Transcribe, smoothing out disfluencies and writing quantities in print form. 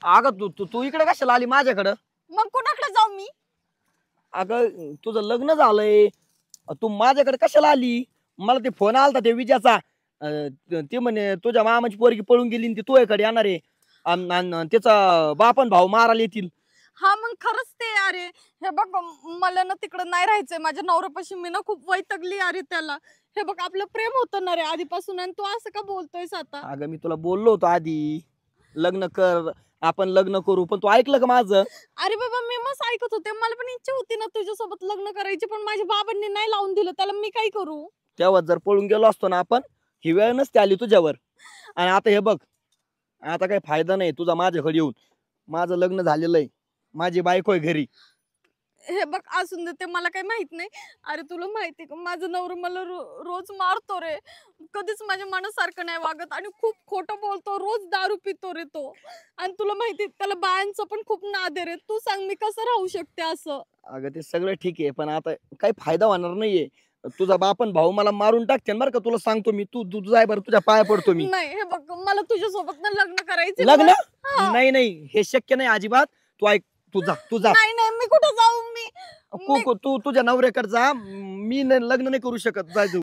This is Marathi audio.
अगं तू तू तू इकडे कशाला आली माझ्याकडं? मग कुणाकडे जाऊ मी? अगं तुझं लग्न झालंय, तू माझ्याकडे कशाला आली? मला ते फोन आलता ते विजयाचा, ते म्हणे तुझ्या मामाची पोरगी पळून गेली आणि ती तुझ्याकडे येणार आहे, आणि त्याचा बाप आणि भाऊ मारायला येतील. हा मग खरंच ते अरे हे बघ मला ना तिकडं नाही राहायचंय. माझ्या नवऱ्यापाशी मी ना खूप वैतागली अरे त्याला. हे बघ आपलं प्रेम होतं ना रे आधीपासून आणि तू असं का बोलतोयस आता? अगं मी तुला बोललो होतो आधी, लग्न कर, आपण लग्न करू, पण तू ऐकलं का माझं? अरे बाबा मी मस्त ऐकत होते. मला पण इच्छा होती ना तुझ्यासोबत लग्न करायची, पण माझ्या बाबांनी नाही लावून दिलं. त्याला मी काय करू? तेव्हा जर पळून गेलो असतो ना आपण, ही वेळ नसती आली तुझ्यावर. आणि आता हे बघ, आता काही फायदा नाही तुझा माझ्याकडे येऊन. माझं लग्न झालेलं आहे, माझी बायको आहे घरी. हे बघ असून दे, ते मला काही माहित नाही. अरे तुला माहिती का माझं नवरा मला रोज मारतो रे. कधीच माझ्या मनासारखं नाही वागत आणि खूप खोटं बोलतो. रोज दारू पितो रे तो. आणि तुला माहिती त्याला बायांचं पण खूप नाद आहे रे. तू सांग मी कसं राहू शकते असं? अगं ते सगळं ठीक आहे, पण आता काही फायदा होणार नाहीये. तुझा बाप आणि भाऊ मला मारून टाकते बरं का, तुला सांगतो मी. तू तू जाय बरं, तुझ्या पाया पडतो मी. नाही हे बघ मला तुझ्यासोबत ना लग्न करायचं. लग्न? नाही नाही, हे शक्य नाही अजिबात. तू ऐक, तू जा, तू जा. नाही नाही मी कुठं जाऊ? मी तू तुझ्या नवऱ्याकडे जा. मी लग्न नाही करू शकत. जाय तू.